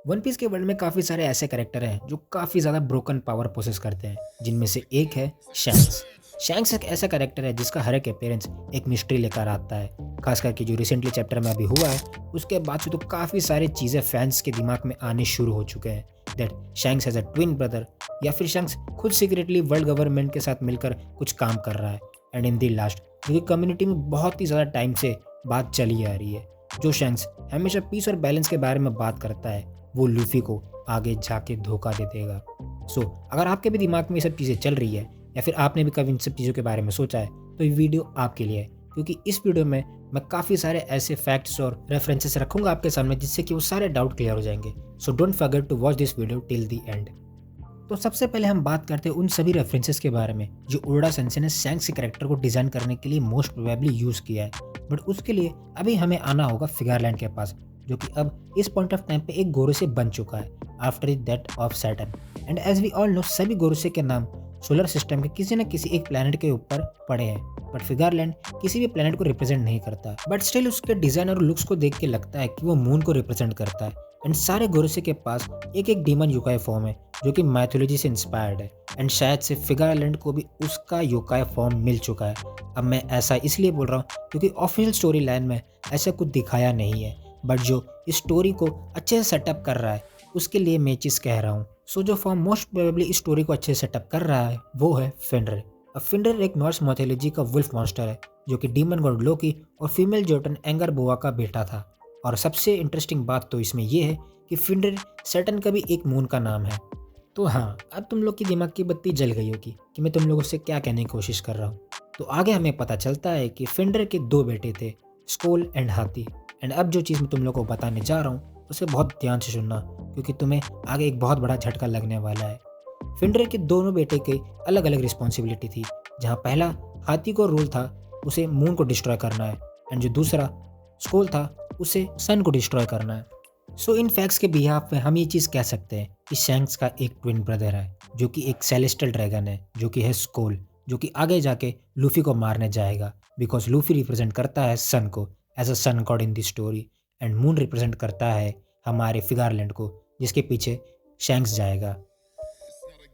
One piece के world में काफ़ी सारे ऐसे कैरेक्टर हैं जो काफ़ी ज़्यादा ब्रोकन पावर पोसेस करते हैं, जिनमें से एक है शैंक्स। शैंक्स एक ऐसा कैरेक्टर है जिसका हर एक अपीयरेंस एक मिस्ट्री लेकर आता है। खास करके जो रिसेंटली चैप्टर में अभी हुआ है, उसके बाद से तो काफ़ी सारी चीज़ें फैंस के दिमाग में आने शुरू हो चुके हैं। That shanks has a twin brother, या फिर शैंक्स खुद सीक्रेटली वर्ल्ड गवर्नमेंट के साथ मिलकर कुछ काम कर रहा है। एंड इन दी लास्ट, क्योंकि कम्युनिटी में बहुत ही ज़्यादा टाइम से बात चली आ रही है, जो शैंक्स हमेशा पीस और बैलेंस के बारे में बात करता है, वो लूफ़ी को आगे जाके धोखा दे देगा। सो अगर आपके भी दिमाग में ये सब चीज़ें चल रही है, या फिर आपने भी कभी इन सब चीज़ों के बारे में सोचा है, तो ये वीडियो आपके लिए है। क्योंकि इस वीडियो में मैं काफ़ी सारे ऐसे फैक्ट्स और रेफरेंसेस रखूँगा आपके सामने, जिससे कि वो सारे डाउट क्लियर हो जाएँगे। So don't forget to watch this video till the end. तो सबसे पहले हम बात करते हैं उन सभी रेफरेंसेस के बारे में जो ओडा सेंसे ने शैंक्स के कैरेक्टर को डिज़ाइन करने के लिए मोस्ट प्रोबेबली यूज़ किया है। बट उसके लिए अभी हमें आना होगा फिगरलैंड के पास, जो कि अब इस पॉइंट ऑफ टाइम पे एक गोरोसे बन चुका है after the death of Saturn. And as we all know, सभी गोरोसे के नाम सोलर सिस्टम के किसी न किसी एक प्लैनेट के ऊपर पड़े हैं। बट फिगरलैंड किसी भी प्लैनेट को रिप्रेजेंट नहीं करता, बट स्टिल उसके डिज़ाइन और लुक्स को देख के लगता है कि वो मून को रिप्रेजेंट करता है। एंड सारे गोरोसे के पास एक एक डीमन युकाई फॉर्म है, जो कि माइथोलॉजी से इंस्पायर्ड है। एंड शायद से फिगरलैंड को भी उसका योकाई फॉर्म मिल चुका है। अब मैं ऐसा इसलिए बोल रहा हूँ क्योंकि ऑफिशियल स्टोरी लाइन में ऐसा कुछ दिखाया नहीं है, बट जो इस स्टोरी को अच्छे से सेटअप कर रहा है, उसके लिए मैं चीज़ कह रहा हूँ। सो जो फॉर्म मोस्ट प्रोबेबली इस स्टोरी को अच्छे से सेटअप कर रहा है, वो है फेंडर। अब फेंडर एक नॉर्स माइथोलॉजी का वुल्फ मॉन्स्टर है, जो कि डीमन गॉड लोकी और फीमेल जोटन एंगर बोआ का बेटा था। और सबसे इंटरेस्टिंग बात तो इसमें यह है कि फेंडर सैटर्न का भी एक मून का नाम है। तो हाँ, अब तुम लोग की दिमाग की बत्ती जल गई होगी कि मैं तुम लोगों से क्या कहने की कोशिश कर रहा हूँ। तो आगे हमें पता चलता है कि फेंडर के दो बेटे थे, स्कोल एंड हाथी। एंड अब जो चीज़ मैं तुम लोगों को बताने जा रहा हूँ, उसे बहुत ध्यान से सुनना, क्योंकि तुम्हें आगे एक बहुत बड़ा झटका लगने वाला है। फेंडर के दोनों बेटे के अलग अलग रिस्पॉन्सिबिलिटी थी। जहाँ पहला हाथी को रूल था, उसे मून को डिस्ट्रॉय करना है। एंड जो दूसरा स्कोल था, उसे सन को डिस्ट्रॉय करना है। सो इन फैक्ट्स के बिहाफ पे हम ये चीज़ कह सकते हैं कि शैंक्स का एक ट्विन ब्रदर है, जो कि एक सेलेस्टियल ड्रैगन है, जो कि है स्कोल, जो कि आगे जाके लूफी को मारने जाएगा। बिकॉज लूफी रिप्रेजेंट करता है सन को as a sun god in the story, and moon represent करता है हमारे फिगारलैंड को, जिसके पीछे शैंक्स जाएगा।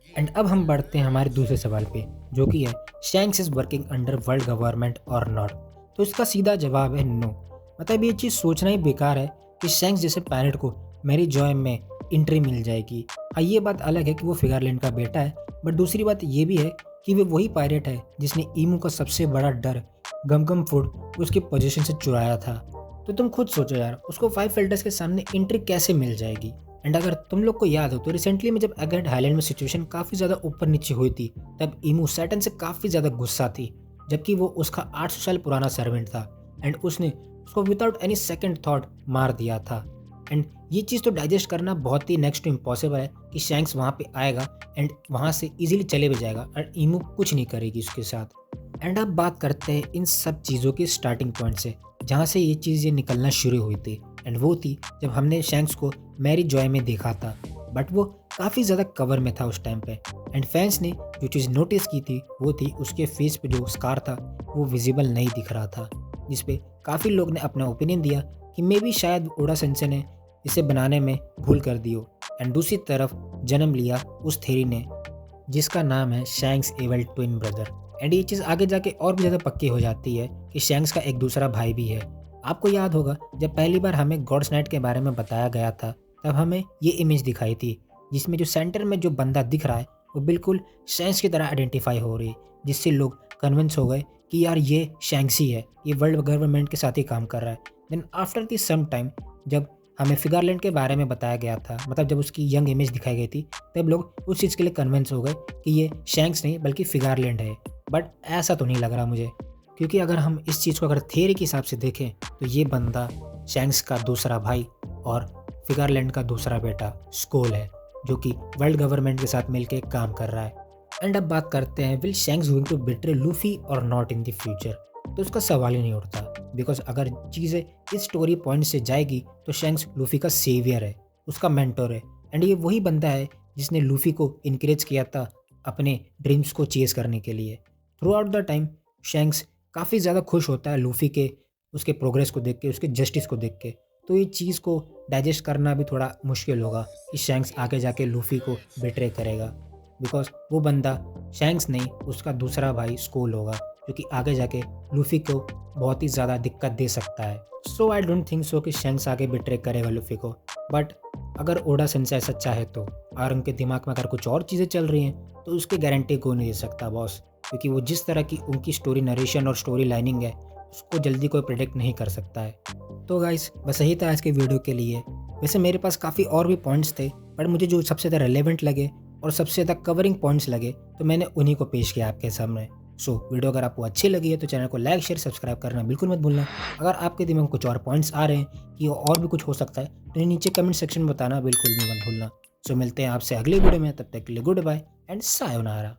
एंड अब हम बढ़ते हैं हमारे दूसरे सवाल पे, जो कि है shanks is working under world government और नॉट। तो इसका सीधा जवाब है नो। मतलब ये चीज़ सोचना ही बेकार है कि शैंक्स जैसे पैरेट को मेरी जॉय में एंट्री मिल जाएगी। हाँ, ये बात अलग है कि वो फिगरलैंड का बेटा है, बट दूसरी बात ये भी है कि वे वही पायरेट है जिसने ईमू का सबसे बड़ा डर गम गम फूड उसकी पोजीशन से चुराया था। तो तुम खुद सोचो यार, उसको 5 फिल्टर्स के सामने एंट्री कैसे मिल जाएगी। एंड अगर तुम लोग को याद हो तो रिसेंटली में जब एगेट हाईलैंड में सिचुएशन काफ़ी ज़्यादा ऊपर नीचे हुई थी, तब ईमू सैटर्न से काफ़ी ज़्यादा गुस्सा थी, जबकि वो उसका 800 साल पुराना सर्वेंट था। एंड उसने उसको विदाउट एनी सेकंड थॉट मार दिया था। एंड ये चीज़ तो डाइजेस्ट करना बहुत ही नेक्स्ट टू इम्पॉसिबल है कि शैंक्स वहाँ पे आएगा एंड वहाँ से इजीली चले भी जाएगा और ईमू कुछ नहीं करेगी उसके साथ। एंड अब बात करते हैं इन सब चीज़ों के स्टार्टिंग पॉइंट से, जहाँ से ये चीज़ निकलना शुरू हुई थी। एंड वो थी जब हमने शैंक्स को मैरी जॉय में देखा था, बट वो काफ़ी ज़्यादा कवर में था उस टाइम पे। एंड फैंस ने जो चीज़ नोटिस की थी वो थी उसके फेस पे जो स्कार था वो विजिबल नहीं दिख रहा था, जिस पे काफ़ी लोग ने अपना ओपिनियन दिया कि मे बी शायद ओडा सेंसे ने इसे बनाने में भूल कर दी हो। एंड दूसरी तरफ जन्म लिया उस थ्योरी ने जिसका नाम है शैंक्स एवल ट्विन ब्रदर। एंड ये चीज़ आगे जाके और भी ज़्यादा पक्की हो जाती है कि शैंक्स का एक दूसरा भाई भी है। आपको याद होगा जब पहली बार हमें गॉड्स नाइट के बारे में बताया गया था, तब हमें ये इमेज दिखाई थी जिसमें जो सेंटर में जो बंदा दिख रहा है वो बिल्कुल शैंक्स की तरह आइडेंटिफाई हो रही है, जिससे लोग कन्विंस हो गए कि यार ये शैंक्स ही है, ये वर्ल्ड गवर्नमेंट के साथ ही काम कर रहा है। Then after the some time जब हमें फिगरलैंड के बारे में बताया गया था, मतलब जब उसकी यंग इमेज दिखाई गई थी, तब लोग उस चीज़ के लिए कन्विंस हो गए कि ये शैंक्स नहीं बल्कि फिगरलैंड है। बट ऐसा तो नहीं लग रहा मुझे, क्योंकि अगर हम इस चीज़ को अगर थियरी के हिसाब से देखें तो ये बंदा शैंक्स का दूसरा भाई और फिगरलैंड का दूसरा बेटा स्कोल है, जो कि वर्ल्ड गवर्नमेंट के साथ मिलकर काम कर रहा है। एंड अब बात करते हैं will Shanks going to betray Luffy और नॉट इन द फ्यूचर। तो उसका सवाल ही नहीं उठता, बिकॉज अगर चीज़ें इस स्टोरी पॉइंट से जाएगी तो शैंक्स लूफी का सेवियर है, उसका मेंटोर है। एंड ये वही बंदा है जिसने लूफी को इनकरेज किया था अपने ड्रीम्स को चेज करने के लिए। Through out the time shanks काफ़ी ज़्यादा खुश होता है लूफी के उसके प्रोग्रेस को देख के, उसके जस्टिस को देख के। तो ये चीज़ को डाइजेस्ट करना भी थोड़ा मुश्किल होगा कि शैंक्स आगे जाके लूफ़ी को बिट्रे करेगा, बिकॉज़ वो बंदा शैंक्स नहीं, उसका दूसरा भाई स्कूल होगा, जो कि आगे जाके लूफ़ी को बहुत ही ज़्यादा दिक्कत दे सकता है। सो आई डोंट थिंक सो कि शैंक्स आगे बिट्रे करेगा लूफ़ी को। बट अगर ओडा सेंसेई ऐसा चाहे तो, और उनके दिमाग में अगर कुछ और चीज़ें चल रही हैं, तो उसकी गारंटी कोई नहीं दे सकता बॉस, क्योंकि वो जिस तरह की उनकी स्टोरी नरेशन और स्टोरी लाइनिंग है, उसको जल्दी कोई प्रेडिक्ट नहीं कर सकता है। तो गाइस बस यही था आज के वीडियो के लिए। वैसे मेरे पास काफ़ी और भी पॉइंट्स थे, बट मुझे जो सबसे ज़्यादा रेलेवेंट लगे और सबसे ज़्यादा कवरिंग पॉइंट्स लगे, तो मैंने उन्हीं को पेश किया आपके सामने। सो वीडियो अगर आपको अच्छी लगी है तो चैनल को लाइक शेयर सब्सक्राइब करना बिल्कुल मत भूलना। अगर आपके दिमाग में कुछ और पॉइंट्स आ रहे हैं कि और भी कुछ हो सकता है, तो ये नीचे कमेंट सेक्शन में बताना बिल्कुल भी मत भूलना। सो मिलते हैं आपसे अगली वीडियो में, तब तक के लिए गुड बाय एंड सायोनारा।